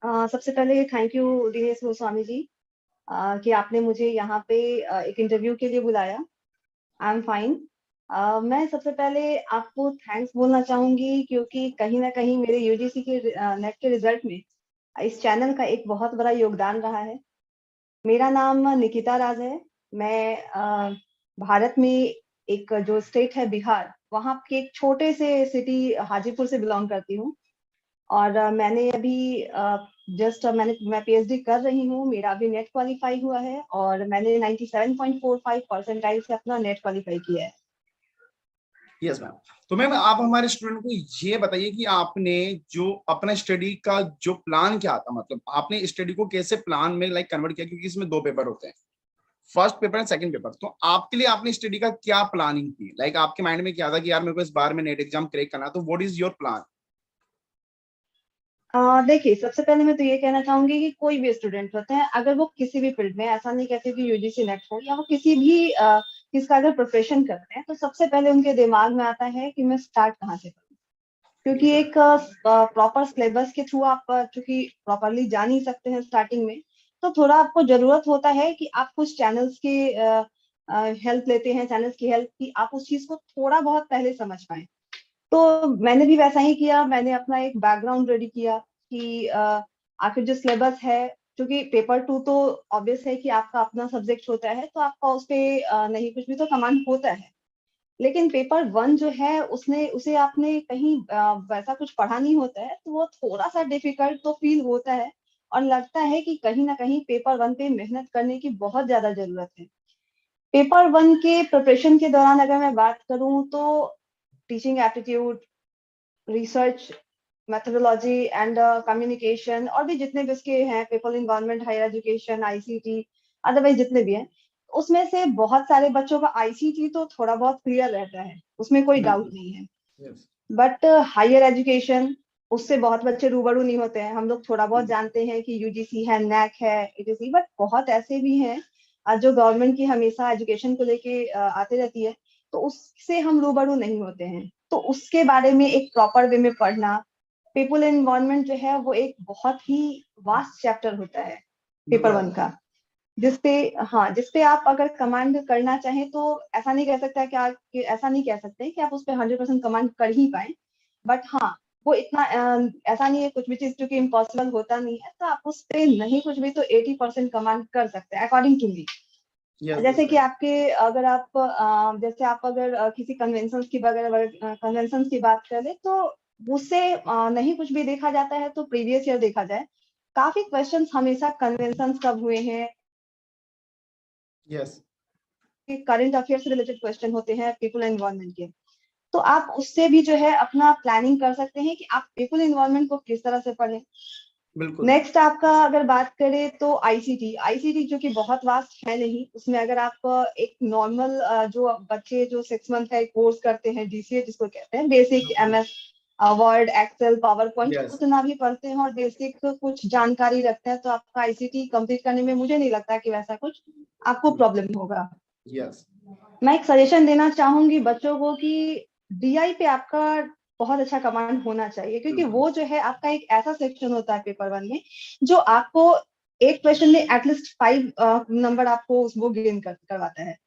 सबसे पहले thank you Dinesh Goswami ji कि आपने मुझे यहाँ पे एक इंटरव्यू के लिए बुलाया। I am fine. मैं सबसे पहले आपको थैंक्स बोलना चाहूंगी क्योंकि कहीं ना कहीं मेरे यूजीसी के नेट के रिजल्ट में इस चैनल का एक बहुत बड़ा योगदान रहा है। मेरा नाम निकिता राज है। मैं भारत में एक जो स्टेट है बिहार, वहाँ के एक छोटे से सिटी हाजीपुर से बिलोंग करती हूँ। और मैंने अभी मैं पीएचडी कर रही हूँ। मेरा अभी नेट क्वालिफाई हुआ है और मैंने 97.45 परसेंटाइल से अपना नेट क्वालिफाई किया है। Yes ma'am. तो मैम आप हमारे स्टूडेंट को ये बताइए कि आपने जो अपना स्टडी का जो प्लान क्या था, मतलब आपने स्टडी को कैसे प्लान में लाइक कन्वर्ट किया, क्योंकि इसमें दो पेपर होते हैं, first paper and second paper. तो आपके लिए आपने स्टडी का क्या प्लानिंग थी, लाइक आपके माइंड में क्या था कि यार मेरे को इस बार में नेट एग्जाम क्रैक करना, तो व्हाट इज योर प्लान? देखिए, सबसे पहले मैं तो ये कहना चाहूंगी कि कोई भी स्टूडेंट होता है, अगर वो किसी भी फील्ड में, ऐसा नहीं कहते कि यूजीसी नेट हो या वो किसी भी किसका अगर प्रोफेशन करते हैं, तो सबसे पहले उनके दिमाग में आता है कि मैं स्टार्ट कहाँ से करूँ। क्योंकि एक प्रॉपर सिलेबस के थ्रू आप चूंकि प्रॉपरली जा नहीं सकते हैं स्टार्टिंग में, तो थोड़ा आपको जरूरत होता है कि आप कुछ चैनल्स की हेल्प लेते हैं, चैनल्स की हेल्प की, आप उस चीज को थोड़ा बहुत पहले समझ पाए। तो मैंने भी वैसा ही किया। मैंने अपना एक बैकग्राउंड रेडी किया कि आखिर जो सिलेबस है, क्योंकि पेपर 2 तो ऑब्वियस है कि आपका अपना सब्जेक्ट होता है, तो आपका उस पे नहीं कुछ भी तो कमांड होता है। लेकिन पेपर 1 जो है उसने उसे आपने कहीं वैसा कुछ पढ़ा नहीं होता है, तो वो थोड़ा सा डिफिकल्ट तो फील होता है। और लगता है कि कहीं ना कहीं पेपर 1 पे मेहनत करने की बहुत ज्यादा जरूरत है। पेपर 1 के प्रिपरेशन के दौरान अगर मैं बात करूं तो teaching aptitude, research methodology and communication, और भी जितने भी उसके हैं, people environment, higher education, ICT, otherwise जितने भी हैं, उसमें से बहुत सारे बच्चों का आईसीटी तो थोड़ा बहुत क्लियर रहता है, उसमें कोई डाउट बिल्कुल। नहीं है। यस। बट हायर एजुकेशन, उससे बहुत बच्चे रूबरू नहीं होते हैं। हम लोग थोड़ा बहुत जानते हैं कि यूजीसी है, नैक है, ईटीसी, बट बहुत ऐसे भी हैं जो गवर्नमेंट की हमेशा एजुकेशन को लेके आते रहती है, तो उससे हम रूबरू नहीं होते हैं। तो उसके बारे में एक प्रॉपर वे में पढ़ना। पीपल एनवायरनमेंट जो है वो एक बहुत ही वास्ट चैप्टर होता है पेपर बिल्कुल। 1 का, जिसपे, हाँ, जिसपे आप अगर कमांड करना चाहें तो ऐसा नहीं कह सकता कि ऐसा नहीं कह सकते कि आप उस पर 100% कमांड कर ही पाए। बट हाँ, वो इतना ऐसा नहीं है, कुछ भी चीज क्योंकि इम्पॉसिबल होता नहीं है, तो आप उस पे नहीं कुछ भी तो 80% कमांड कर सकते हैं अकॉर्डिंग टू मी। यस जैसे दैट्स कि राइट। आपके, अगर आप जैसे आप अगर किसी कन्वेंशन की बात करें, तो उससे नहीं कुछ भी देखा जाता है तो प्रीवियस ईयर देखा जाए, काफी क्वेश्चंस हमेशा कन्वेंशन कब हुए हैं, यस। करंट अफेयर से रिलेटेड क्वेश्चन होते हैं पीपल एनवायरनमेंट के। तो आप उससे भी जो है अपना प्लानिंग कर सकते हैं कि आप पीपल एनवायरनमेंट को किस तरह से पढ़ें। बिल्कुल। नेक्स्ट आपका अगर बात करें तो आईसीटी, आईसीटी जो कि बहुत वास्ट है नहीं, उसमें अगर आप एक नॉर्मल जो बच्चे जो 6 मंथ का कोर्स करते हैं, डीसीए जिसको कहते हैं, basic MS Word, Excel, PowerPoint, yes. उतना भी पढ़ते हैं और बेसिक कुछ जानकारी रखते हैं, तो आपका आईसीटी कंप्लीट करने में मुझे नहीं लगता कि वैसा कुछ आपको प्रॉब्लम होगा। यस। मैं एक सजेशन देना चाहूंगी बच्चों को कि डीआई पे आपका बहुत अच्छा कमांड होना चाहिए, क्योंकि बिल्कुल। वो जो है आपका एक ऐसा सेक्शन होता है पेपर 1 में जो आपको एक क्वेश्चन में एटलीस्ट 5 नंबर आपको वो गेन करवाता है।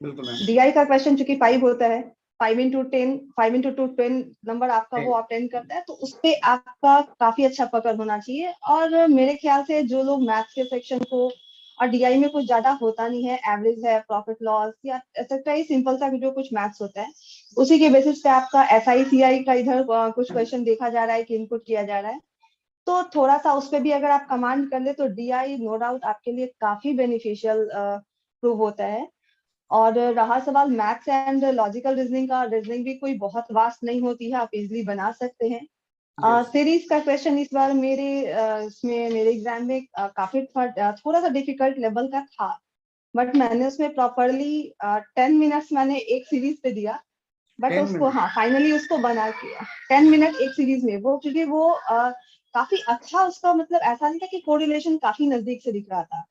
बिल्कुल मैम। डीआई का क्वेश्चन चूंकि 5 होता है, 5 इंटू 10 10 वो आप 10 करता है, तो उस पे आपका काफी अच्छा पकड़ होना चाहिए। और मेरे ख्याल से जो लोग मैथ्स के सेक्शन को, और डीआई में कुछ ज्यादा होता नहीं है, एवरेज है, प्रॉफिट लॉस या एक्सेट्रा, ही सिंपल सा जो कुछ मैथ्स होता है, उसी के बेसिस पे आपका एसआईसीआई का इधर कुछ क्वेश्चन देखा जा रहा है कि इनपुट किया जा रहा है, तो थोड़ा सा उस पर भी अगर आप कमांड कर ले तो डीआई नो डाउट आपके लिए काफी बेनिफिशियल प्रूव होता है। और रहा सवाल मैथ्स एंड लॉजिकल रीजनिंग का, रीजनिंग भी कोई बहुत वास्ट नहीं होती है, आप इजिली बना सकते हैं। यस। सीरीज का क्वेश्चन इस बार इसमें मेरे एग्जाम में काफी थोड़ा सा डिफिकल्ट लेवल का था, बट मैंने उसमें प्रॉपरली 10 मिनट्स मैंने एक सीरीज पे दिया। But 10 minute. उसको, हाँ, फाइनली उसको बना के 10 मिनट एक सीरीज में, वो क्योंकि वो काफी अच्छा, उसका मतलब ऐसा नहीं था कि कोरिलेशन काफी नजदीक से दिख रहा था,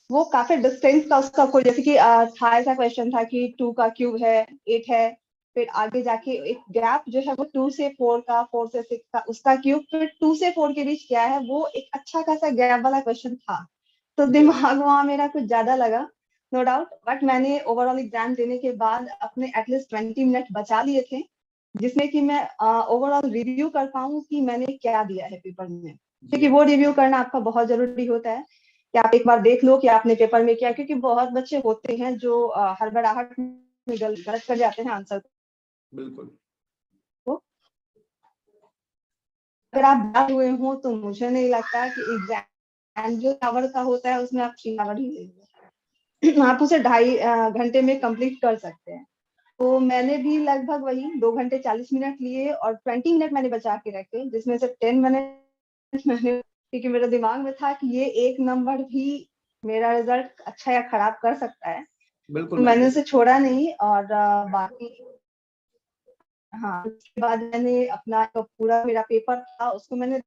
वो काफी डिस्टेंस का उसका कोई, जैसे कि था ऐसा क्वेश्चन था कि 2 का क्यूब है 8 है, फिर आगे जाके एक गैप जो है वो 2 से 4 का, 4 से 6 का, उसका क्यूब, फिर 2 से 4 के बीच क्या है, वो एक अच्छा खासा गैप वाला क्वेश्चन था। तो यस। दिमाग वहां मेरा कुछ ज्यादा लगा, नो डाउट, बट मैंने ओवरऑल एग्जाम देने के बाद अपने एटलीस्ट 20 मिनट बचा लिए थे, जिसमें कि मैं ओवरऑल रिव्यू कर पाऊँ कि मैंने क्या दिया है पेपर में, क्योंकि वो रिव्यू करना आपका बहुत जरूरी होता है कि आप एक बार देख लो कि आपने पेपर में क्या, क्योंकि बहुत बच्चे होते हैं जो हड़बड़ाहट में गलत कर जाते हैं आंसर बिल्कुल। को। अगर आप बैठे हुए हो तो मुझे नहीं लगता कि एग्जाम जो आवर का होता है उसमें आप 3 आवर ही लेंगे, आप उसे 2.5 घंटे में कंप्लीट कर सकते हैं। तो मैंने भी लगभग वही 2 घंटे 40 मिनट लिए और 20 मिनट मैंने बचा के रखे, जिसमें से 10 मिनट मैंने, क्योंकि मेरे दिमाग में था कि ये एक नंबर भी मेरा रिजल्ट अच्छा या खराब कर सकता है, बिल्कुल तो मैम, मैंने बिल्कुल। उसे छोड़ा नहीं। और बाकी हाँ, उसके बाद मैंने अपना जो पूरा मेरा पेपर था उसको मैंने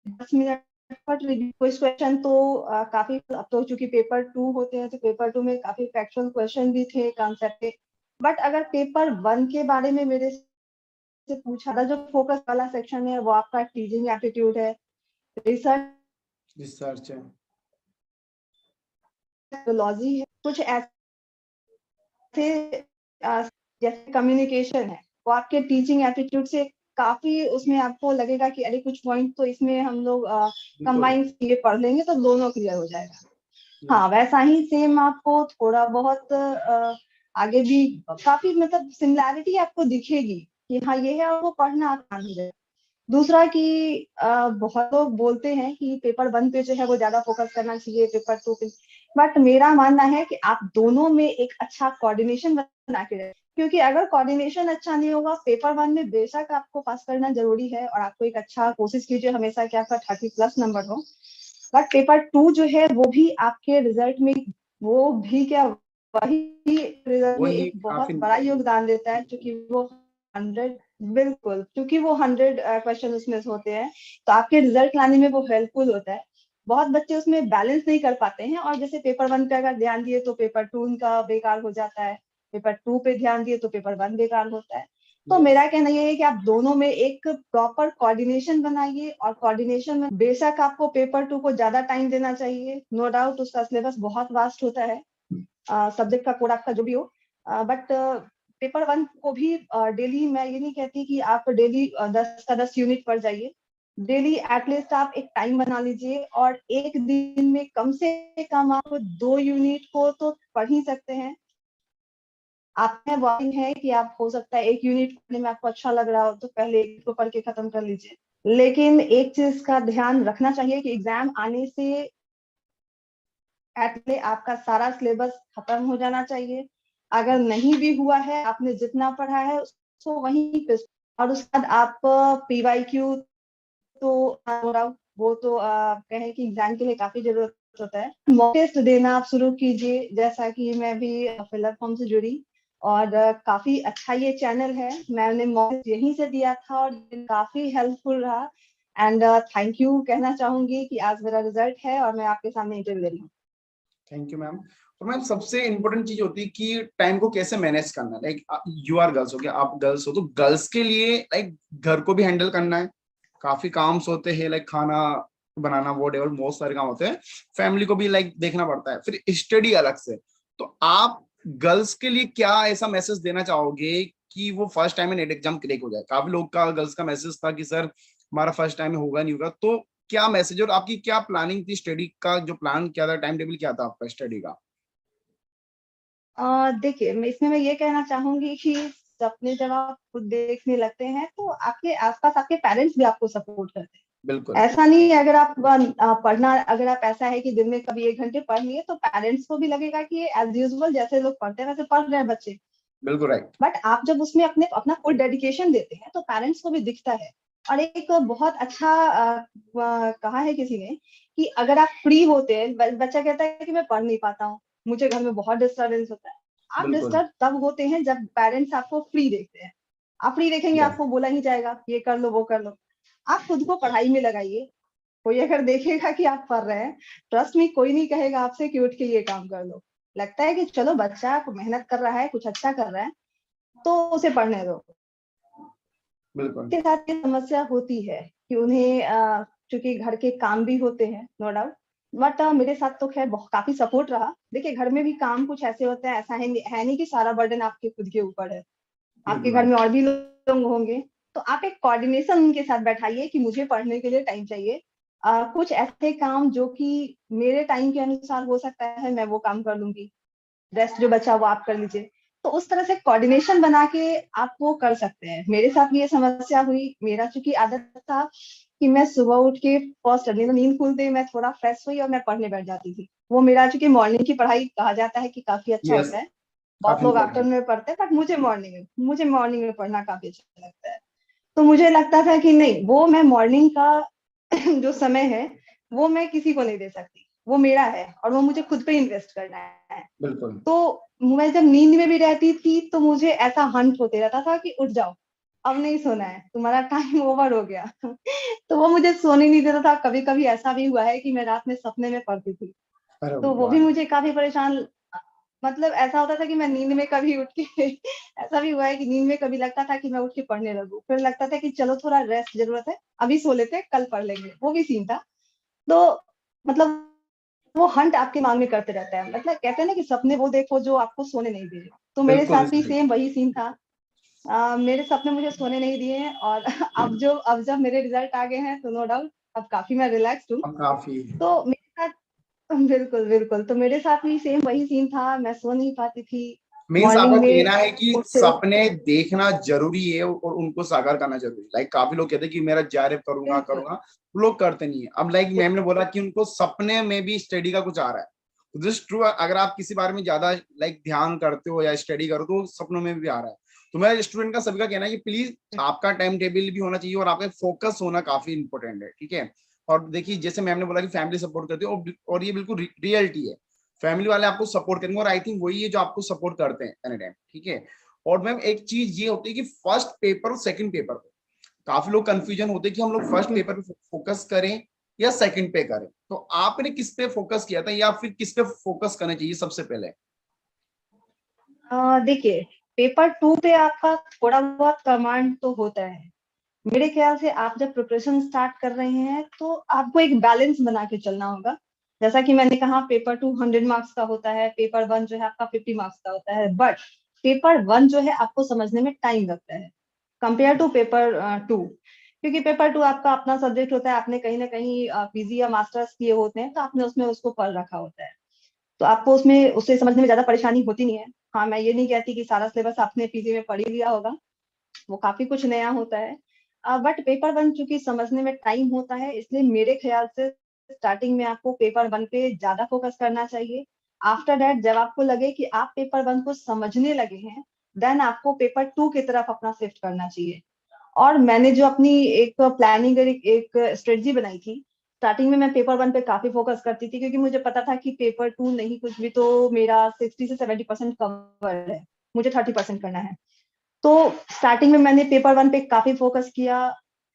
10 मिनट पर रिव्यू। कुछ क्वेश्चन तो काफी, अब तो चूंकि पेपर 2 होते हैं तो पेपर 2 में काफी फैक्चुअल क्वेश्चन भी थे कॉन्सेप्ट के, बट अगर पेपर 1 के बारे में मेरे से पूछा था, जो फोकस वाला सेक्शन है वो आपका टीचिंग एप्टीट्यूड है, रिसर्च रिसर्च है। मेथोडोलॉजी है, कुछ ऐसे जैसे कम्युनिकेशन है, वो आपके टीचिंग एप्टीट्यूड से काफी, उसमें आपको लगेगा कि अरे कुछ पॉइंट तो इसमें हम लोग बिल्कुल। कंबाइन किए पढ़ लेंगे तो दोनों क्लियर हो जाएगा। यस। हाँ, वैसा ही सेम आपको थोड़ा बहुत आगे भी काफी मतलब सिमिलैरिटी आपको दिखेगी कि हाँ ये है, और वो पढ़ना आसान हो जाएगा। दूसरा कि बहुत लोग बोलते हैं कि पेपर 1 पे जो है वो ज्यादा फोकस करना चाहिए, पेपर 2 पे, बट मेरा मानना है कि आप दोनों में एक अच्छा कोऑर्डिनेशन बना के रखें, क्योंकि अगर कोऑर्डिनेशन अच्छा नहीं होगा, पेपर 1 में बेशक आपको पास करना जरूरी है और आपको एक अच्छा कोशिश कीजिए हमेशा कि आपका 30+ नंबर हो, बट पेपर 2 जो है वो भी आपके रिजल्ट में, वो भी क्या, वही रिजल्ट में वही एक बहुत काफी बड़ा इम्पोर्टेंट है। योगदान देता है, क्योंकि वो 100, बिल्कुल, क्योंकि वो 100 क्वेश्चन उसमें होते हैं, तो आपके रिजल्ट लाने में वो हेल्पफुल होता है। बहुत बच्चे उसमें बैलेंस नहीं कर पाते हैं, और जैसे पेपर 1 पे अगर ध्यान दिए तो पेपर 2 उनका बेकार हो जाता है, पेपर 2 पे ध्यान दिए तो पेपर 1 बेकार होता है। तो यस। मेरा कहना ये है कि आप दोनों में एक प्रॉपर कोऑर्डिनेशन बनाइए, और कोऑर्डिनेशन में बेशक आपको पेपर 2 को ज्यादा टाइम देना चाहिए, नो डाउट उसका सिलेबस बहुत वास्ट होता है, सब्जेक्ट का कोड आपका जो भी हो, बट पेपर 1 को भी डेली, मैं ये नहीं कहती कि आप डेली 10 का 10 यूनिट पढ़ जाइए, डेली एटलीस्ट आप एक टाइम बना लीजिए, और एक दिन में कम से कम आप 2 यूनिट को तो पढ़ ही सकते हैं। आप में वार्निंग है कि आप, हो सकता है 1 यूनिट पढ़ने में आपको अच्छा लग रहा हो तो पहले एक को पढ़ के खत्म कर लीजिए, लेकिन एक चीज का ध्यान रखना चाहिए कि एग्जाम आने से पहले आपका सारा सिलेबस खत्म हो जाना चाहिए। अगर नहीं भी हुआ है, आपने जितना पढ़ा है उसको वहीं पे, और उसके बाद आप PYQ तो वो तो कहें कि एग्जाम के लिए काफी जरूरत होता है, मॉक टेस्ट देना आप शुरू कीजिए, जैसा कि मैं भी फिलअप फॉर्म से जुड़ी, और काफी अच्छा ये चैनल है, मैंने मॉक टेस्ट यहीं से दिया था और काफी हेल्पफुल रहा। एंड थैंक यू कहना चाहूंगी कि आज मेरा रिजल्ट है और मैं आपके सामने इंटरव्यू दे रही हूँ। Thank you ma'am. और मैम सबसे इम्पोर्टेंट चीज होती है कि टाइम को कैसे मैनेज करना, लाइक यू आर गर्ल्स हो गया, आप गर्ल्स हो, तो गर्ल्स के लिए लाइक घर को भी हैंडल करना है, काफी काम होते हैं, लाइक खाना बनाना, वो एवर बहुत सारे काम होते हैं, फैमिली को भी लाइक देखना पड़ता है, फिर स्टडी अलग से। तो आप गर्ल्स के लिए क्या ऐसा मैसेज देना चाहोगे कि वो फर्स्ट टाइम में नेट एग्जाम क्लिक हो जाए? काफी लोग का, गर्ल्स का मैसेज था कि सर हमारा फर्स्ट टाइम में होगा नहीं होगा, तो क्या मैसेज और आपकी क्या प्लानिंग थी, स्टडी का जो प्लान क्या था, टाइम टेबल क्या था आपका स्टडी का? देखिए, मैं इसमें मैं ये कहना चाहूंगी कि सपने जब आप खुद देखने लगते हैं तो आपके आसपास आपके पेरेंट्स भी आपको सपोर्ट करते बिल्कुल। हैं। ऐसा नहीं है, अगर आप पढ़ना, अगर आप ऐसा है कि दिन में कभी 1 घंटे पढ़ लिए तो पेरेंट्स को भी लगेगा कि एज यूजुअल जैसे लोग पढ़ते हैं वैसे पढ़ रहे हैं बच्चे, बिल्कुल राइट। बट आप जब उसमें अपना फुल डेडिकेशन देते हैं तो पेरेंट्स को भी दिखता है। और एक बहुत अच्छा कहा है किसी ने कि अगर आप फ्री होते हैं, बच्चा कहता है कि मैं पढ़ नहीं पाता हूँ, मुझे घर में बहुत डिस्टर्बेंस होता है, आप बिल्कुल। डिस्टर्ब तब होते हैं जब पेरेंट्स आपको फ्री देखते हैं। आप फ्री देखेंगे, यस। आपको बोला ही जाएगा ये कर लो वो कर लो, आप खुद को पढ़ाई में लगाइए। कोई अगर देखेगा कि आप पढ़ रहे हैं, ट्रस्ट में कोई नहीं कहेगा आपसे कि उठ के ये काम कर लो। लगता है कि चलो बच्चा मेहनत कर रहा है, कुछ अच्छा कर रहा है, तो उसे पढ़ने दो। बिल्कुल। के साथ ये समस्या होती है कि उन्हें चूंकि घर के काम भी होते हैं, नो डाउट, बट मेरे साथ तो खैर काफी सपोर्ट रहा। देखिए घर में भी काम कुछ ऐसे होते हैं, ऐसा है नहीं कि सारा बर्डन आपके खुद के ऊपर है, आपके बिल्कुल घर मैम। में और भी लोग होंगे। तो आप एक कोऑर्डिनेशन उनके साथ बैठाइए कि मुझे पढ़ने के लिए टाइम चाहिए, कुछ ऐसे काम जो कि मेरे टाइम के अनुसार हो सकता है मैं वो काम कर लूंगी, रेस्ट जो बचा वो आप कर लीजिए। तो उस तरह से कोऑर्डिनेशन बना के आप वो कर सकते हैं। मेरे साथ भी ये समस्या हुई। मेरा चूंकि आदत था कि मैं सुबह उठ के फर्स्ट नींद खुलते ही मैं थोड़ा फ्रेश हुई और मैं पढ़ने बैठ जाती थी। वो मेरा चूंकि मॉर्निंग की पढ़ाई कहा जाता है कि काफी अच्छा यस, होता है, बहुत काफी लोग इम्पोर्टेंट। आफ्टरनून में पढ़ते हैं, बट मुझे मॉर्निंग में पढ़ना काफी अच्छा लगता है। तो मुझे लगता था कि नहीं, वो मैं मॉर्निंग का जो समय है वो मैं किसी को नहीं दे सकती, वो मेरा है और वो मुझे खुद पे इन्वेस्ट करना है। बिल्कुल। तो मैं जब नींद में भी रहती थी तो मुझे ऐसा हंट होते रहता था कि उठ जाओ, अब नहीं सोना है, तुम्हारा टाइम ओवर हो गया। तो वो मुझे सोने नहीं देता था। कभी कभी ऐसा भी हुआ है कि मैं रात में सपने में पढ़ती थी, अरे तो वो भी भगवान। मुझे काफी परेशान, मतलब ऐसा होता था कि मैं नींद में कभी उठ के ऐसा भी हुआ है कि नींद में कभी लगता था कि मैं उठ के पढ़ने लगूं, फिर लगता था कि चलो थोड़ा रेस्ट जरूरत है, अभी सो लेते हैं, कल पढ़ लेंगे, वो भी सीन था। तो मतलब वो हंट आपके दिमाग में करते रहता है। मतलब कहते हैं ना कि सपने वो देखो जो आपको सोने नहीं दे रहे। तो मेरे बिल्कुल साथ भी सही। सेम वही सीन था। मेरे सपने मुझे सोने नहीं दिए हैं, और अब जब मेरे रिजल्ट आ गए हैं तो नो डाउट अब काफी मैं रिलैक्स हूँ। अब काफी। तो मेरे साथ बिल्कुल बिल्कुल, तो मेरे साथ भी सेम वही सीन था, मैं सो नहीं पाती थी मीन्स आपका मॉर्निंग में। कहना है कि उठते सपने देखना जरूरी है और उनको साकार करना जरूरी है। लाइक काफी लोग कहते हैं कि मेरा जारे करूंगा बिल्कुल करूंगा, वो लोग करते नहीं है। अब लाइक मैम ने बोला कि उनको सपने में भी स्टडी का कुछ आ रहा है, तो दिस ट्रू। अगर आप किसी बारे में ज्यादा लाइक ध्यान करते हो या स्टडी करो तो सपनों में भी आ रहा है। तो मेरा स्टूडेंट का सभी का कहना है कि प्लीज आपका टाइम टेबल भी होना चाहिए और आपका फोकस होना काफी इंपॉर्टेंट है, ठीक है। और देखिए जैसे मैम ने बोला कि फैमिली सपोर्ट करती है, और ये बिल्कुल रियलिटी है। फैमिली वाले आपको सपोर्ट करेंगे और आई थिंक वही है जो आपको सपोर्ट करते हैं एनी टाइम, ठीक है। और मैम एक चीज ये होती है कि फर्स्ट पेपर और सेकंड पेपर पे काफी लोग कंफ्यूजन होते हैं कि हम लोग फर्स्ट पेपर पे फोकस करें या सेकंड पे करें। तो आपने किस पे फोकस किया था या फिर किस पे फोकस करना चाहिए सबसे पहले? देखिए पेपर 2 पे आपका थोड़ा बहुत कमांड तो होता है। मेरे ख्याल से आप जब प्रिपरेशन स्टार्ट कर रहे हैं तो आपको एक बैलेंस बना के चलना होगा। जैसा कि मैंने कहा पेपर 2 100 मार्क्स का होता है, पेपर 1 जो है आपका 50 मार्क्स का होता है, बट पेपर 1 जो है आपको समझने में टाइम लगता है कंपेयर टू पेपर 2। क्योंकि पेपर 2 आपका अपना सब्जेक्ट होता है, आपने कहीं ना कहीं पीजी या मास्टर्स किए होते हैं, तो आपने उसमें उसको पढ़ रखा होता है, तो आपको उसमें उसे समझने में ज्यादा परेशानी होती नहीं है। हाँ, मैं ये नहीं कहती कि सारा सिलेबस आपने पीजी में पढ़ ही लिया होगा, वो काफी कुछ नया होता है। बट पेपर 1 चूंकि समझने में टाइम होता है, इसलिए मेरे ख्याल से स्टार्टिंग में आपको पेपर 1 पे ज्यादा फोकस करना चाहिए। आफ्टर दैट जब आपको लगे कि आप पेपर 1 को समझने लगे हैं, देन आपको पेपर 2 की तरफ अपना शिफ्ट करना चाहिए। और मैंने जो अपनी एक प्लानिंग एक स्ट्रेटजी बनाई थी, स्टार्टिंग में मैं पेपर 1 पे काफी फोकस करती थी, क्योंकि मुझे पता था कि पेपर 2 नहीं कुछ भी तो मेरा 60 से 70% कवर है, मुझे 30% करना है। तो स्टार्टिंग में मैंने पेपर 1 पे काफी फोकस किया।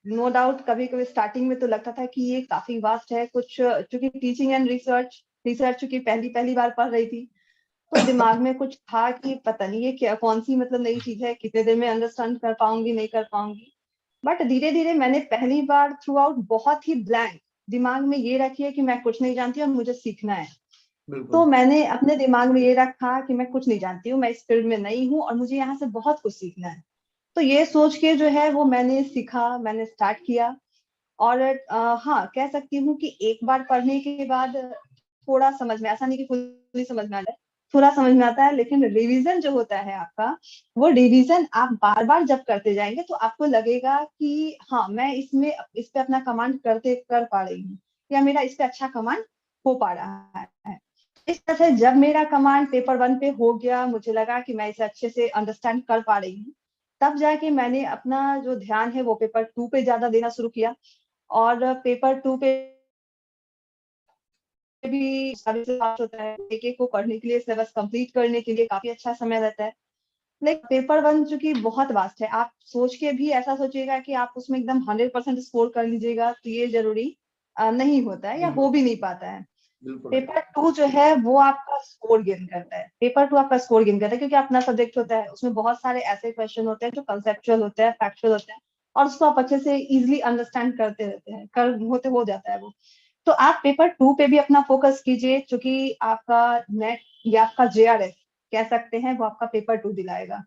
नो डाउट कभी कभी स्टार्टिंग में तो लगता था कि ये काफी वास्ट है कुछ, चूंकि टीचिंग एंड रिसर्च रिसर्च चूंकि पहली पहली बार पढ़ रही थी, तो दिमाग में कुछ था कि पता नहीं ये क्या कौन सी मतलब नई चीज है, कितने देर में अंडरस्टैंड कर पाऊंगी नहीं कर पाऊंगी। बट धीरे धीरे मैंने पहली बार थ्रू आउट बहुत ही ब्लैंक दिमाग में ये रखी है कि मैं कुछ नहीं जानती और मुझे सीखना है। तो बिल्कुल। मैंने अपने दिमाग में ये रखा कि मैं कुछ नहीं जानती हूँ, मैं इस फील्ड में नई हूँ और मुझे यहाँ से बहुत कुछ सीखना है। तो ये सोच के जो है वो मैंने सीखा, मैंने स्टार्ट किया। और हाँ, कह सकती हूँ कि एक बार पढ़ने के बाद थोड़ा समझ में, ऐसा नहीं कि पूरी समझ में आ जाए, थोड़ा समझ में आता है, लेकिन रिवीजन जो होता है आपका, वो रिवीजन आप बार बार जब करते जाएंगे तो आपको लगेगा कि हाँ, मैं इसमें इस पे अपना कमांड कर पा रही हूँ, या मेरा इस पे अच्छा कमांड हो पा रहा है। इस तरह से जब मेरा कमांड पेपर 1 पे हो गया, मुझे लगा कि मैं इसे अच्छे से अंडरस्टैंड कर पा रही हूँ, तब जाके मैंने अपना जो ध्यान है वो पेपर 2 पे ज्यादा देना शुरू किया। और पेपर 2 पे भी सारे से पास होता है, एक एक को पढ़ने के लिए, सिलेबस कंप्लीट करने के लिए काफी अच्छा समय रहता है। लाइक पेपर 1 चूंकि बहुत वास्ट है, आप सोच के भी ऐसा सोचिएगा कि आप उसमें एकदम 100% स्कोर कर लीजिएगा, तो ये जरूरी नहीं होता है या नहीं हो होता। भी नहीं पाता है। बिल्कुल। पेपर टू जो है वो आपका स्कोर गेन करता है, पेपर टू आपका स्कोर गेन करता है, क्योंकि अपना सब्जेक्ट होता है, उसमें बहुत सारे ऐसे क्वेश्चन होते हैं जो कंसेप्चुअल होते हैं, फैक्चुअल होते हैं, और उसको आप अच्छे से इजिली अंडरस्टैंड करते रहते हैं, कर होते हो जाता है वो। तो आप पेपर टू पे भी अपना फोकस कीजिए, क्योंकि आपका नेट या आपका जेआरएफ कह सकते हैं वो आपका पेपर टू दिलाएगा।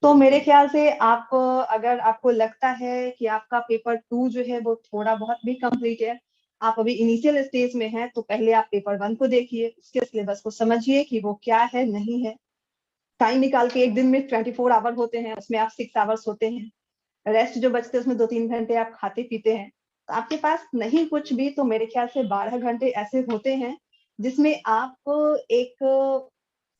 तो मेरे बिल्कुल। ख्याल से आप, अगर आपको लगता है कि आपका पेपर टू जो है वो थोड़ा बहुत भी कंप्लीट है, आप अभी इनिशियल स्टेज में हैं, तो पहले आप पेपर वन को देखिए, उसके सिलेबस को समझिए कि वो क्या है नहीं है। टाइम निकाल के, एक दिन में 24 आवर होते हैं, उसमें आप 6 आवर्स होते हैं, रेस्ट जो बचते हैं उसमें 2-3 घंटे आप खाते पीते हैं। तो आपके पास नहीं कुछ भी तो मेरे ख्याल से 12 घंटे ऐसे होते हैं जिसमें आप एक,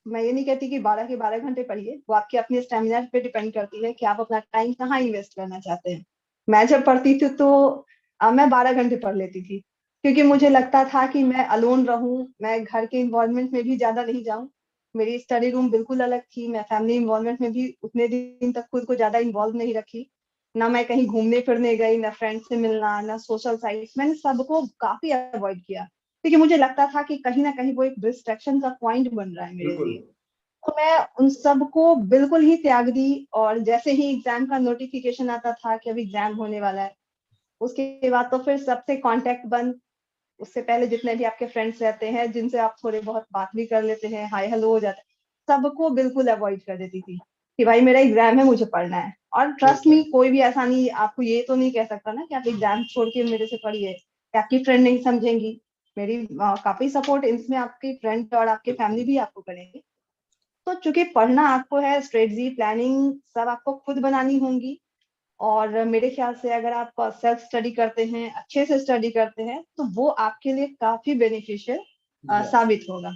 मैं ये नहीं कहती कि 12 के 12 घंटे पढ़िए, वो आपकी अपनी स्टेमिना पे डिपेंड करती है कि आप अपना टाइम कहाँ इन्वेस्ट करना चाहते हैं। मैं जब पढ़ती थी तो मैं 12 घंटे पढ़ लेती थी, क्योंकि मुझे लगता था कि मैं अलोन रहूं, मैं घर के इन्वायरमेंट में भी ज्यादा नहीं जाऊं। मेरी स्टडी रूम बिल्कुल अलग थी, मैं फैमिली इन्वॉल्वमेंट में भी उतने दिन तक खुद को ज्यादा इन्वॉल्व नहीं रखी। ना मैं कहीं घूमने फिरने गई, ना फ्रेंड से मिलना, ना सोशल साइट्स, मैंने सबको काफी अवॉइड किया, क्योंकि मुझे लगता था कि कहीं ना कहीं वो एक डिस्ट्रैक्शन का पॉइंट बन रहा है मेरे बिल्कुल। लिए। तो मैं उन सबको बिल्कुल ही त्याग दी, और जैसे ही एग्जाम का नोटिफिकेशन आता था कि अब एग्जाम होने वाला है, उसके बाद तो फिर सबसे कांटेक्ट बंद। उससे पहले जितने भी आपके फ्रेंड्स रहते हैं जिनसे आप थोड़े बहुत बात भी कर लेते हैं, हाय हेलो हो जाता है, सबको बिल्कुल अवॉइड कर देती थी कि भाई मेरा एग्जाम है, मुझे पढ़ना है। और ट्रस्ट बिल्कुल। मी, कोई भी ऐसा नहीं, आपको ये तो नहीं कह सकता ना कि आप एग्जाम छोड़ के मेरे से पढ़िए, कि आपकी फ्रेंड नहीं समझेंगी। मेरी काफी सपोर्ट इसमें आपकी फ्रेंड और आपके फैमिली बिल्कुल। भी आपको करेंगे। तो चूंकि पढ़ना आपको है, स्ट्रेटजी प्लानिंग सब आपको खुद बनानी होंगी। और मेरे ख्याल से अगर आप सेल्फ स्टडी करते हैं, अच्छे से स्टडी करते हैं, तो वो आपके लिए काफी बेनिफिशियल यस। साबित होगा।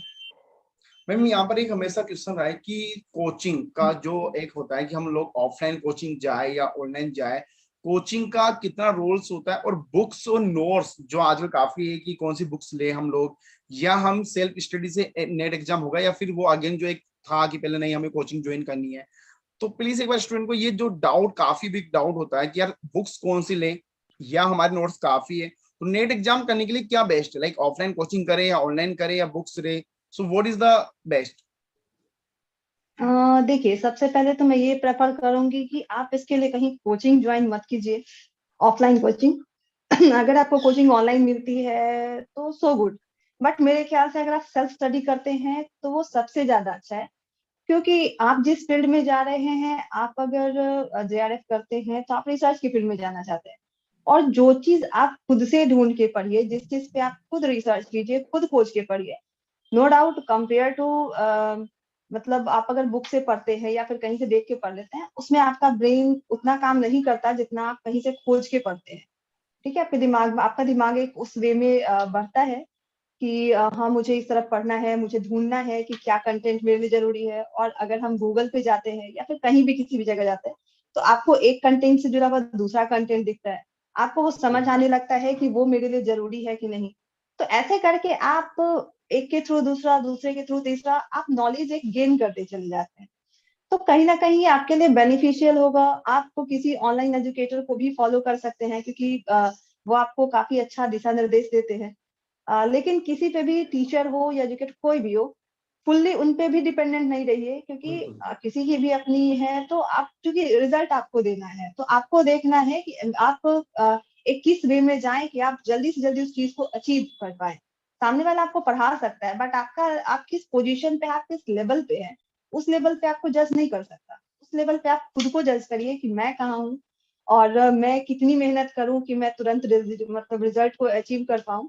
मैम यहाँ पर एक हमेशा क्वेश्चन रहा है कि कोचिंग का जो एक होता है कि हम लोग ऑफलाइन कोचिंग जाए या ऑनलाइन जाए, कोचिंग का कितना रोल्स होता है, और बुक्स और नोट्स जो आजकल काफी है कि कौन सी बुक्स ले हम लोग, या हम सेल्फ स्टडी से नेट एग्जाम होगा, या फिर वो अगेन जो एक था कि पहले नहीं हमें कोचिंग ज्वाइन करनी है। तो प्लीज एक बार स्टूडेंट को ये जो डाउट, काफी बिग डाउट होता है कि यार बुक्स कौन सी ले या हमारे नोट्स काफी है, तो नेट एग्जाम करने के लिए क्या बेस्ट है, लाइक ऑफलाइन कोचिंग करे या ऑनलाइन करे या बुक्स ले, so what is the best? देखिए, सबसे पहले तो मैं ये प्रेफर करूंगी कि आप इसके लिए कहीं कोचिंग ज्वाइन मत कीजिए, ऑफलाइन कोचिंग। अगर आपको कोचिंग ऑनलाइन मिलती है तो सो गुड, बट मेरे ख्याल से अगर आप सेल्फ स्टडी करते हैं तो वो सबसे ज्यादा अच्छा है। क्योंकि आप जिस फील्ड में जा रहे हैं, आप अगर जेआरएफ करते हैं तो आप रिसर्च की फील्ड में जाना चाहते हैं, और जो चीज आप खुद से ढूंढ के पढ़िए, जिस चीज पे आप खुद रिसर्च कीजिए, खुद खोज के पढ़िए। नो डाउट कंपेयर टू, मतलब आप अगर बुक से पढ़ते हैं या फिर कहीं से देख के पढ़ लेते हैं, उसमें आपका ब्रेन उतना काम नहीं करता जितना आप कहीं से खोज के पढ़ते हैं। ठीक है, आपके दिमाग में, आपका दिमाग एक उस वे में बढ़ता है कि हाँ मुझे इस तरफ पढ़ना है, मुझे ढूंढना है कि क्या कंटेंट मेरे लिए जरूरी है। और अगर हम गूगल पे जाते हैं या फिर कहीं भी किसी भी जगह जाते हैं, तो आपको एक कंटेंट से जुड़ा हुआ दूसरा कंटेंट दिखता है, आपको वो समझ आने लगता है कि वो मेरे लिए जरूरी है कि नहीं। तो ऐसे करके आप एक के थ्रू दूसरा, दूसरे के थ्रू तीसरा, आप नॉलेज एक गेन करते चले जाते हैं। तो कहीं ना कहीं आपके लिए बेनिफिशियल होगा। आपको किसी ऑनलाइन एजुकेटर को भी फॉलो कर सकते हैं, क्योंकि वो आपको काफी अच्छा दिशा निर्देश देते हैं। लेकिन किसी पे भी टीचर हो या एजुकेटर कोई भी हो, फुल्ली उन पे भी डिपेंडेंट नहीं रहिए, क्योंकि बिल्कुल। किसी की भी अपनी है। तो आप, क्योंकि रिजल्ट आपको देना है, तो आपको देखना है कि आप एक किस वे में जाएं कि आप जल्दी से जल्दी उस चीज को अचीव कर पाए। सामने वाला आपको पढ़ा सकता है, बट आपका, आप किस पोजीशन पे, आप किस लेवल पे है, उस लेवल पे आपको जज नहीं कर सकता। उस लेवल पे आप खुद को जज करिए कि मैं कहाँ हूँ, और मैं कितनी मेहनत करूं कि मैं तुरंत मतलब रिजल्ट को अचीव कर पाऊं।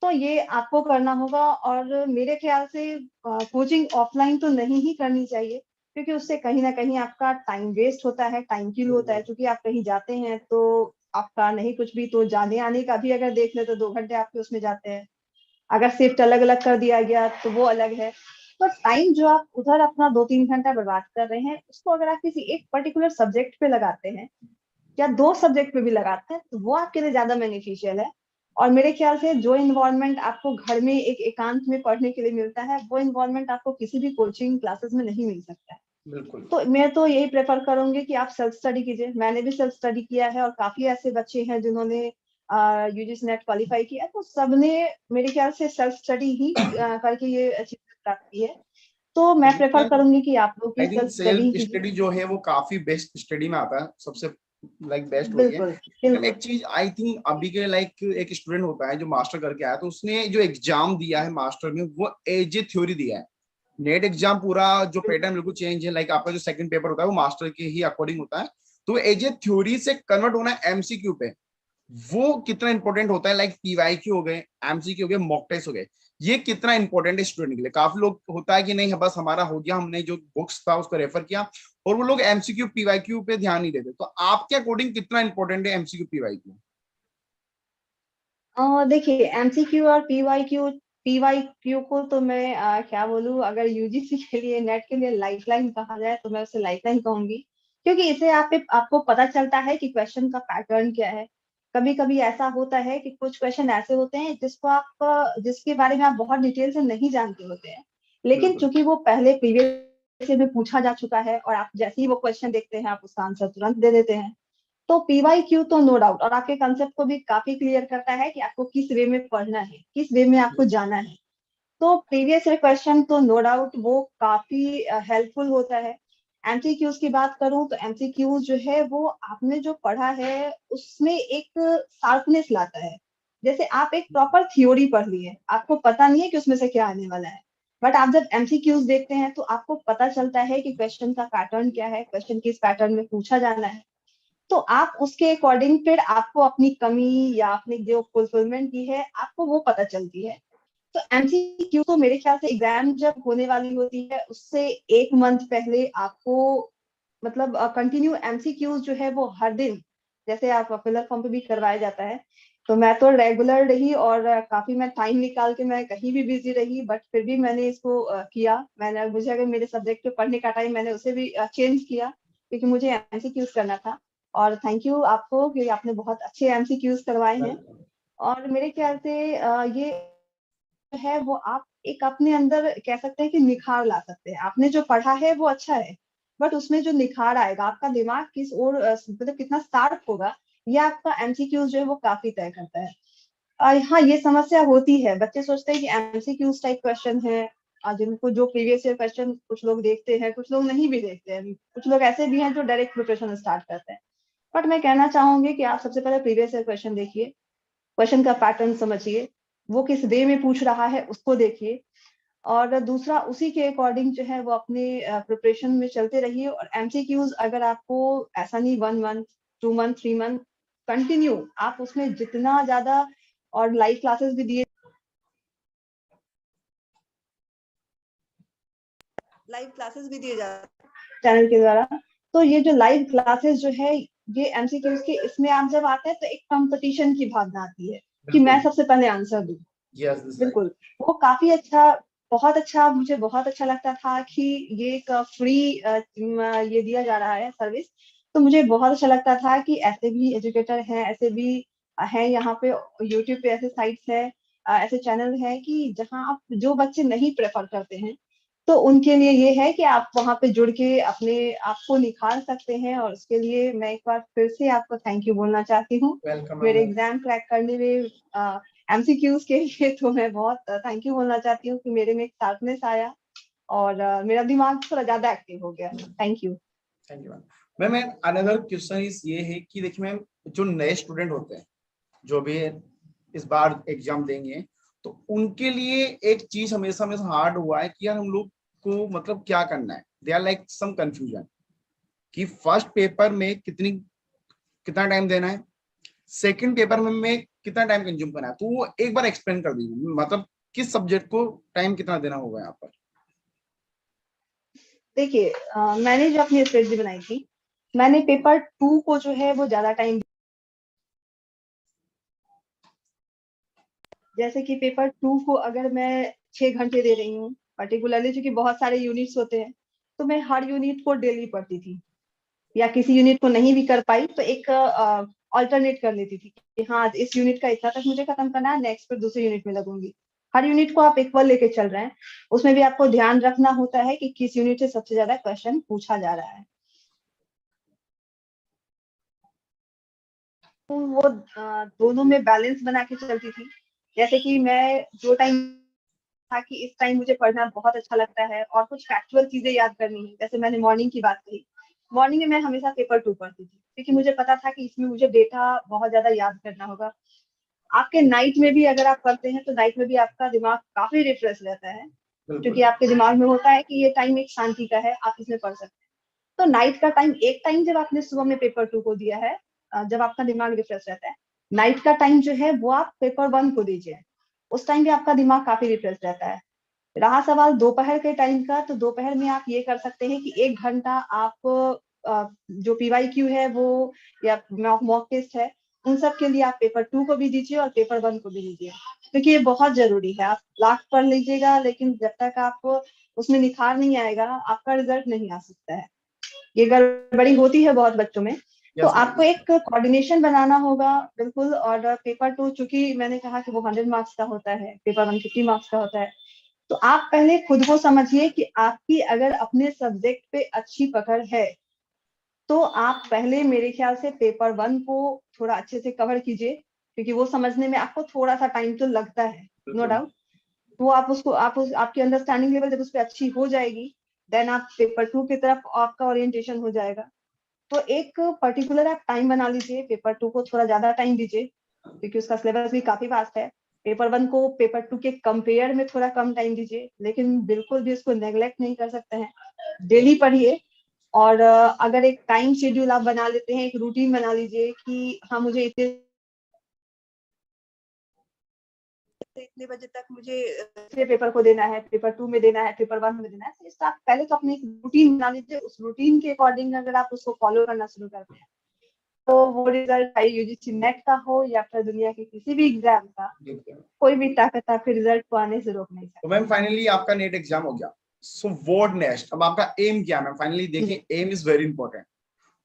तो ये आपको करना होगा। और मेरे ख्याल से कोचिंग ऑफलाइन तो नहीं ही करनी चाहिए, क्योंकि उससे कहीं ना कहीं आपका टाइम वेस्ट होता है, टाइम किल होता है। बिल्कुल। क्योंकि आप कहीं जाते हैं तो आपका नहीं कुछ भी तो जाने आने का भी अगर देख ले तो 2 घंटे आपके उसमें जाते हैं। अगर शिफ्ट अलग अलग कर दिया गया तो वो अलग है। तो टाइम जो आप उधर अपना 2-3 घंटा बर्बाद कर रहे हैं, उसको अगर आप किसी एक पर्टिकुलर सब्जेक्ट पे लगाते हैं या 2 सब्जेक्ट पे भी लगाते हैं, तो वो आपके लिए ज्यादा बेनिफिशियल है। और मेरे ख्याल से जो इन्वायरमेंट आपको घर में एक एकांत में पढ़ने के लिए मिलता है, वो इन्वायरमेंट आपको किसी भी कोचिंग क्लासेस में नहीं मिल सकता है। बिल्कुल। तो मैं तो यही प्रेफर करूंगी कि आप सेल्फ स्टडी कीजिए। मैंने भी सेल्फ स्टडी किया है, और काफी ऐसे बच्चे हैं जिन्होंने यूजीसी नेट क्वालिफाई किया, तो सबने मेरे ख्याल से सेल्फ स्टडी ही करके ये अचीवमेंट प्राप्त की है। तो मैं प्रेफर करूंगी कि आप लोग भी I think self study self कीजिए। स्टडी जो है वो काफी बेस्ट स्टडी में आता है, सबसे लाइक बेस्ट वही है। बिल्कुल मैम बिल्कुल। एक चीज आई थिंक अभी के लाइक एक स्टूडेंट होता है जो मास्टर करके आया, तो उसने जो एग्जाम दिया है मास्टर में वो एज ए थ्योरी दिया है। नेट एग्जाम पूरा जो पैटर्न बिल्कुल चेंज है, लाइक आपका जो सेकंड पेपर होता है वो मास्टर के ही अकॉर्डिंग होता है। तो एज ए थ्योरी से कन्वर्ट होना है एमसीक्यू पे, वो कितना इंपॉर्टेंट होता है। लाइक पीवाईक्यू हो गए, एमसीक्यू हो गए, मॉक टेस्ट हो गए, ये कितना इंपॉर्टेंट है स्टूडेंट के लिए। काफी लोग होता है कि नहीं बस हमारा हो गया, हमने जो बुक्स था उसको रेफर किया, और वो लोग एमसीक्यू पीवाईक्यू पे ध्यान नहीं देते। तो आपके अकॉर्डिंग कितना इंपॉर्टेंट है एमसीक्यू पीवाईक्यू? देखिए एमसीक्यू और पीवाईक्यू, पीवाईक्यू को तो मैं क्या बोलूँ, अगर यूजीसी के लिए नेट के लिए लाइफलाइन कहा जाए तो मैं उसे लाइफलाइन कहूंगी, क्योंकि इसे आपको पता चलता है कि क्वेश्चन का पैटर्न क्या है। कभी कभी ऐसा होता है कि कुछ क्वेश्चन ऐसे होते हैं जिसको आप जिसके बारे में आप बहुत डिटेल से नहीं जानते होते हैं, लेकिन बिल्कुल। चूंकि वो पहले प्रीवियस में पूछा जा चुका है और आप जैसे ही वो क्वेश्चन देखते हैं आप उसका आंसर तुरंत दे देते हैं। तो पीवाईक्यू तो नो डाउट, और आपके कंसेप्ट को भी काफी क्लियर करता है कि आपको किस वे में पढ़ना है, किस वे में आपको जाना है। तो प्रीवियस ईयर क्वेश्चन तो नो डाउट वो काफी हेल्पफुल होता है। एमसीक्यूज की बात करूं तो एमसीक्यूज जो है वो आपने जो पढ़ा है उसमें एक शार्पनेस लाता है। जैसे आप एक प्रॉपर थ्योरी पढ़ लिए, आपको पता नहीं है कि उसमें से क्या आने वाला है, बट आप जब एमसीक्यूज देखते हैं तो आपको पता चलता है कि क्वेश्चन का पैटर्न क्या है, क्वेश्चन किस पैटर्न में पूछा जाना है। तो आप उसके अकॉर्डिंग फिर आपको अपनी कमी या अपनी जो फुलफिलमेंट की है आपको वो पता चलती है। तो एमसीक्यू तो मेरे ख्याल से एग्जाम जब होने वाली होती है उससे एक मंथ पहले आपको मतलब कंटिन्यू एमसीक्यूज जो है वो हर दिन, जैसे आप फिलर फॉर्म पे भी करवाया जाता है, तो मैं तो रेगुलर रही और काफी मैं टाइम निकाल के मैं कहीं भी बिजी रही, बट फिर भी मैंने इसको किया। मैंने मुझे अगर मेरे सब्जेक्ट पे पढ़ने का टाइम मैंने उसे भी चेंज किया क्योंकि मुझे एमसीक्यूज करना था। और थैंक यू आपको कि आपने बहुत अच्छे एमसीक्यूज करवाए हैं। वेलकम। और मेरे ख्याल से ये है वो आप एक अपने अंदर कह सकते हैं कि निखार ला सकते हैं। आपने जो पढ़ा है वो अच्छा है, बट उसमें जो निखार आएगा, आपका दिमाग किस ओर मतलब कितना शार्प होगा, ये आपका एमसीक्यूज जो है वो काफी तय करता है। हाँ ये समस्या होती है, बच्चे सोचते हैं कि एमसीक्यूज टाइप क्वेश्चन है, जिनको जो प्रीवियस ईयर क्वेश्चन कुछ लोग देखते हैं, कुछ लोग नहीं भी देखते हैं, कुछ लोग ऐसे भी हैं जो डायरेक्ट प्रिपरेशन स्टार्ट करते हैं। बट मैं कहना चाहूंगी कि आप सबसे पहले प्रीवियस ईयर क्वेश्चन देखिए, क्वेश्चन का पैटर्न समझिए, वो किस वे में पूछ रहा है उसको देखिए, और दूसरा उसी के अकॉर्डिंग जो है वो अपने प्रिपरेशन में चलते रहिए। और एमसीक्यूज अगर आपको ऐसा नहीं 1 मंथ 2 मंथ 3 मंथ कंटिन्यू आप उसमें जितना ज्यादा, और लाइव क्लासेस भी दिए, लाइव क्लासेस भी दिए जाते हैं चैनल के द्वारा। तो ये जो लाइव क्लासेस जो है ये एमसीक्यूज के इसमें आप जब आते हैं तो एक कंपटीशन की भावना आती है कि मैं बिल्कुल। सबसे पहले आंसर दूं। Yes this right. बिल्कुल, वो काफी अच्छा, बहुत अच्छा, मुझे बहुत अच्छा लगता था कि ये एक फ्री ये दिया जा रहा है सर्विस। तो मुझे बहुत अच्छा लगता था कि ऐसे भी एजुकेटर हैं, ऐसे भी हैं यहाँ पे, यूट्यूब पे ऐसे साइट्स है, ऐसे चैनल है कि जहाँ आप जो बच्चे नहीं प्रेफर करते हैं तो उनके लिए ये है कि आप वहाँ पे जुड़ के अपने आप को निखार सकते हैं। और उसके लिए मैं एक बार फिर से आपको थैंक यू बोलना चाहती हूँ। वेलकम मेरे मैम। एग्जाम क्रैक करने में एमसीक्यूज के लिए तो मैं बहुत थैंक यू बोलना चाहती हूँ कि मेरे में एक शार्पनेस आया और मेरा दिमाग थोड़ा ज्यादा एक्टिव हो गया। Thank you. Thank you ma'am. Ma'am another question is ये है कि देखिए मैम, जो नए स्टूडेंट होते हैं जो भी इस बार एग्जाम देंगे, तो उनके लिए एक चीज हमेशा हमेशा हार्ड हुआ है कि यार हम लोग को मतलब क्या करना है। They are like some confusion कि फर्स्ट पेपर में कितना टाइम देना है, सेकंड पेपर में कितना टाइम कंज्यूम करना है। तो वो एक बार एक्सप्लेन कर दीजिए, मतलब किस सब्जेक्ट को टाइम कितना देना होगा यहाँ पर। देखिए मैंने जो अपनी स्ट्रेटजी बनाई थी, मैंने पेपर 2 को जो है वो ज्यादा टाइम, जैसे कि पेपर 2 को अगर मैं 6 घंटे दे रही हूँ पर्टिकुलरली, क्योंकि बहुत सारे यूनिट्स होते हैं, तो मैं हर यूनिट को डेली पढ़ती थी, या किसी यूनिट को नहीं भी कर पाई तो एक ऑल्टरनेट कर लेती थी कि हाँ इस यूनिट का इतना तक मुझे खत्म करना है, नेक्स्ट फिर दूसरे यूनिट में लगूंगी। हर यूनिट को आप इक्वल लेके चल रहे हैं, उसमें भी आपको ध्यान रखना होता है कि किस यूनिट से सबसे ज्यादा क्वेश्चन पूछा जा रहा है। तो वो दोनों में बैलेंस बना के चलती थी। जैसे कि मैं जो टाइम था कि इस टाइम मुझे पढ़ना बहुत अच्छा लगता है और कुछ फैक्चुअल चीजें याद करनी है, जैसे मैंने मॉर्निंग की बात कही, मॉर्निंग में मैं हमेशा पेपर 2 पढ़ती थी क्योंकि मुझे पता था कि इसमें मुझे डेटा बहुत ज्यादा याद करना होगा। आपके नाइट में भी अगर आप पढ़ते हैं तो नाइट में भी आपका दिमाग काफी रिफ्रेश रहता है, क्योंकि बिल्कुल। आपके दिमाग में होता है कि ये टाइम एक शांति का है, आप इसमें पढ़ सकते हैं। तो नाइट का टाइम, एक टाइम जब आपने सुबह में पेपर 2 को दिया है, जब आपका दिमाग रिफ्रेश रहता है, नाइट का टाइम जो है वो आप पेपर 1 को दीजिए, उस टाइम भी आपका दिमाग काफी रिफ्रेश रहता है। रहा सवाल दोपहर के टाइम का, तो दोपहर में आप ये कर सकते हैं कि 1 घंटा आप जो पीवाईक्यू है वो या मॉक टेस्ट है, उन सब के लिए आप पेपर 2 को भी दीजिए और पेपर 1 को भी दीजिए, क्योंकि ये बहुत जरूरी है। आप लाख पढ़ लीजिएगा लेकिन जब तक आपको उसमें निखार नहीं आएगा, आपका रिजल्ट नहीं आ सकता है। ये गड़बड़ी होती है बहुत बच्चों में। तो यस मैम। आपको एक कोऑर्डिनेशन बनाना होगा, बिल्कुल। और पेपर 2 चूंकि मैंने कहा कि वो 100 मार्क्स का होता है, पेपर 1 50 मार्क्स का होता है, तो आप पहले खुद को समझिए कि आपकी अगर अपने सब्जेक्ट पे अच्छी पकड़ है, तो आप पहले मेरे ख्याल से पेपर 1 को थोड़ा अच्छे से कवर कीजिए, क्योंकि वो समझने में आपको थोड़ा सा टाइम तो लगता है, नो बिल्कुल। डाउट। वो आप उसको आपकी अंडरस्टैंडिंग लेवल जब उस पर अच्छी हो जाएगी, देन आप पेपर 2 की तरफ आपका ओरिएंटेशन हो जाएगा। तो एक पर्टिकुलर आप टाइम बना लीजिए, पेपर 2 को थोड़ा ज्यादा टाइम दीजिए, क्योंकि उसका सिलेबस भी काफी वास्ट है। पेपर 1 को पेपर 2 के कंपेयर में थोड़ा कम टाइम दीजिए, लेकिन बिल्कुल भी उसको नेग्लेक्ट नहीं कर सकते हैं। डेली पढ़िए। और अगर एक टाइम शेड्यूल आप बना लेते हैं, एक रूटीन बना लीजिए कि हाँ मुझे इतने से इतने बजे तक मुझे पेपर को देना है, पेपर 2 में देना है, पेपर 1 में देना है, तो इसका आप पहले तो अपने एक रूटीन बना लीजिए। उस रूटीन के अकॉर्डिंग अगर आप उसको फॉलो करना शुरू करते हैं, तो वो रिजल्ट चाहे यूजीसी नेट का हो या फिर दुनिया के किसी भी एग्जाम का, बिल्कुल। कोई भी ताकत आपके रिजल्ट को आने से रोक नहीं तो सकती। मैम फाइनली आपका नेट एग्जाम हो गया, सो व्हाट नेक्स्ट, अब आपका एम क्या है मैम? फाइनली जी। देखिए, एम इज वेरी इंपॉर्टेंट।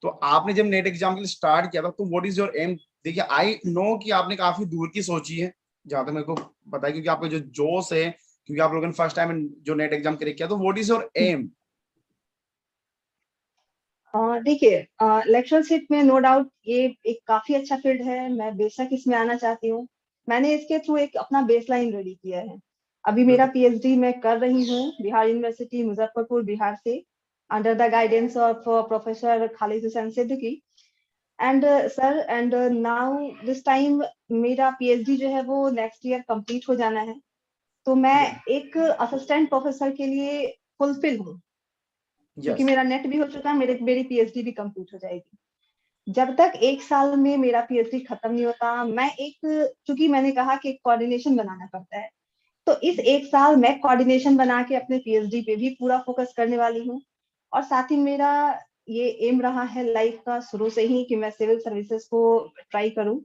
तो आपने जब नेट एग्जाम के लिए स्टार्ट किया था, तो व्हाट इज योर एम? देखिए, आई नो कि आपने काफी दूर की सोची है, जहां तक मेरे को पता है, क्योंकि आपका जो जोश है, क्योंकि आप लोगों ने फर्स्ट टाइम जो नेट एग्जाम क्रैक किया, तो व्हाट इज योर एम? देखिए, इलेक्ट्रलशिप में नो डाउट ये एक काफी अच्छा फील्ड है, मैं बेशक इसमें आना चाहती हूँ। मैंने इसके थ्रू एक अपना बेसलाइन रेडी किया है। अभी मेरा बिल्कुल। पीएचडी मैं कर रही हूँ बिहार यूनिवर्सिटी मुजफ्फरपुर बिहार से, under the guidance of professor Khalid Hussain Siddiqui. And sir, and now this time मेरा पीएचडी जो है वो नेक्स्ट ईयर कंप्लीट हो जाना है। तो मैं एक असिस्टेंट प्रोफेसर के लिए फुलफिल हूँ, क्योंकि यस। मेरा नेट भी हो चुका है, मेरी पीएचडी भी कंप्लीट हो जाएगी। जब तक 1 साल में मेरा पीएचडी खत्म नहीं होता, मैं एक, चूंकि मैंने कहा कि एक कोऑर्डिनेशन बनाना पड़ता है, तो इस 1 साल मैं कोऑर्डिनेशन बना के अपने पीएचडी पे भी पूरा फोकस करने वाली हूँ। और साथ ही मेरा ये एम रहा है लाइफ का शुरू से ही कि मैं सिविल सर्विसेज को ट्राई करूँ।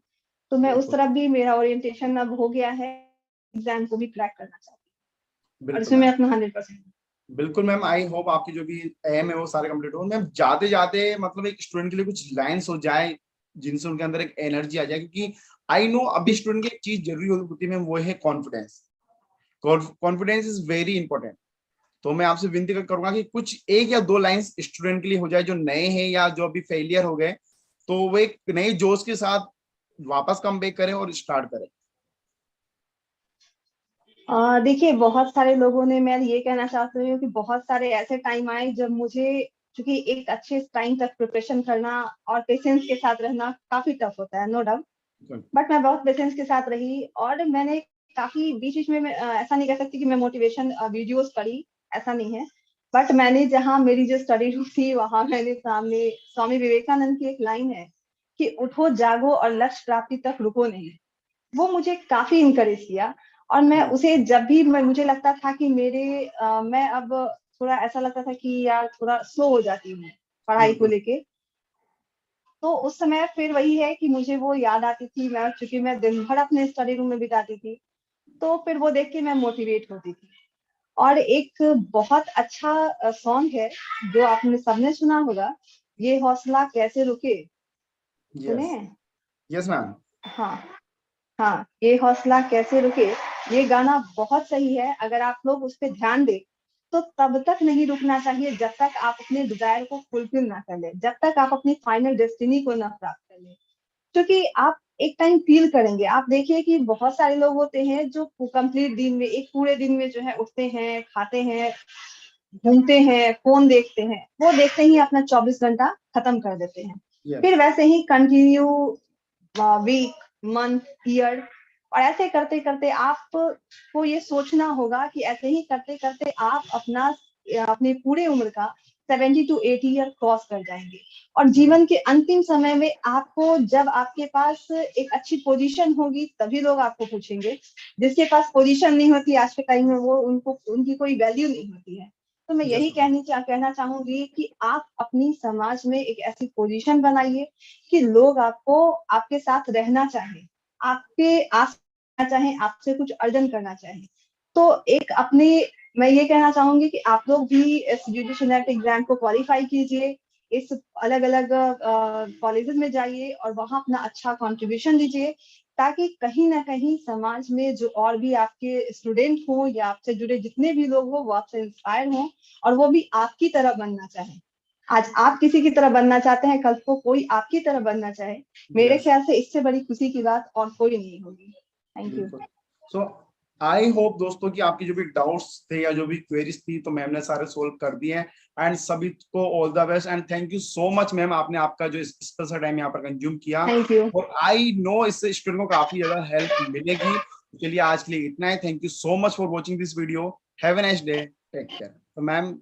तो मैं उस बिल्कुल। तरफ भी, मेरा ओरिएंटेशन अब हो गया है, एग्जाम को भी क्रैक करना चाहती हूँ और बिल्कुल इसमें मैं मैम। अपना 100%। बिल्कुल मैम, आई होप आपकी जो भी एम है वो सारे कंप्लीट हो। मैम जाते जाते मतलब एक स्टूडेंट के लिए कुछ लाइंस हो जाए जिनसे उनके अंदर एक एनर्जी आ जाए, क्योंकि आई नो अभी स्टूडेंट की एक चीज जरूरी होती है मैम, वो है confidence. Confidence is very important. तो मैं आपसे विनती करूंगा कि कुछ एक या दो लाइंस स्टूडेंट के लिए हो जाए जो नए हैं या जो अभी फेलियर हो गए, तो वो एक नए जोश के साथ वापस कम बैक करें और स्टार्ट करें। देखिए, बहुत सारे लोगों ने, मैं ये कहना चाहती हूँ कि बहुत सारे ऐसे टाइम आए जब मुझे, क्योंकि एक अच्छे टाइम तक प्रिपरेशन करना और पेशेंस के साथ रहना काफी टफ होता है, नो डाउट। बट मैं बहुत पेशेंस के साथ रही और मैंने काफी बीच बीच में ऐसा नहीं कह सकती कि मैं मोटिवेशन वीडियोस पढ़ी, ऐसा नहीं है। बट मैंने, जहाँ मेरी जो स्टडी रूम थी वहां मैंने सामने स्वामी विवेकानंद की एक लाइन है कि उठो जागो और लक्ष्य प्राप्ति तक रुको नहीं, वो मुझे काफी इंकरेज किया। और मैं उसे जब भी मुझे लगता था कि मैं अब थोड़ा ऐसा लगता था कि यार थोड़ा स्लो हो जाती हूँ पढ़ाई को बिल्कुल। लेके, तो उस समय फिर वही है कि मुझे वो याद आती थी, मैं चूंकि मैं दिन भर अपने स्टडी रूम में बिताती थी, तो फिर वो देख के मैं मोटिवेट होती थी। और एक बहुत अच्छा सॉन्ग है जो आपने सबने सुना होगा, ये हौसला कैसे रुके, सुने यस। हैं? Yes ma'am. हाँ, हाँ, ये हौसला कैसे रुके, ये गाना बहुत सही है। अगर आप लोग उस पर ध्यान दें, तो तब तक नहीं रुकना चाहिए जब तक आप अपने डिजायर को फुलफिल ना कर ले, जब तक आप अपनी फाइनल डेस्टिनी को ना प्राप्त कर ले। क्योंकि आप एक टाइम फील करेंगे। आप देखिए कि बहुत सारे लोग होते हैं जो कंप्लीट दिन में, एक पूरे दिन में जो है उठते हैं, खाते हैं, घूमते हैं, फोन देखते हैं, वो देखते ही अपना 24 घंटा खत्म कर देते हैं। Yes. फिर वैसे ही कंटिन्यू वीक, मंथ, ईयर, और ऐसे करते करते आपको ये सोचना होगा कि ऐसे ही करते करते आप अपने पूरे उम्र का 70 to 80 ईयर क्रॉस कर जाएंगे। और जीवन के अंतिम समय में आपको, जब आपके पास एक अच्छी पोजीशन होगी, तभी लोग आपको पूछेंगे। जिसके पास पोजीशन नहीं होती आज के टाइम में, वो उनकी कोई वैल्यू नहीं होती है। तो मैं यही कहना चाहूंगी कि आप अपनी समाज में एक ऐसी पोजीशन बनाइए कि लोग आपके साथ रहना चाहें, आपके आस चाहें, आपसे कुछ अर्जन करना चाहें। तो मैं ये कहना चाहूंगी कि आप लोग भी इस यूजीसी नेट एग्जाम को क्वालिफाई कीजिए, इस अलग अलग कॉलेजेस में जाइए और वहां अपना अच्छा कंट्रीब्यूशन दीजिए, ताकि कहीं ना कहीं समाज में जो और भी आपके स्टूडेंट हों या आपसे जुड़े जितने भी लोग हों, वो आपसे इंस्पायर हों और वो भी आपकी तरह बनना चाहें। आज आप किसी की तरह बनना चाहते हैं, कल को कोई आपकी तरह बनना चाहे, मेरे ख्याल से इससे बड़ी खुशी की बात और कोई नहीं होगी। Thank you. So I hope दोस्तों कि आपकी जो भी डाउट्स थे या जो भी क्वेरीज थी, तो मैम ने सारे सोल्व कर दिए हैं। एंड सभी को all the best and thank you so much ma'am, आपने आपका जो स्पेशल टाइम यहाँ पर कंज्यूम किया। Thank you. और आई नो इससे स्टूडेंट को काफी ज्यादा हेल्प मिलेगी। चलिए आज के लिए इतना है। Thank you so much for watching this video. Have a nice day, take care. तो मैम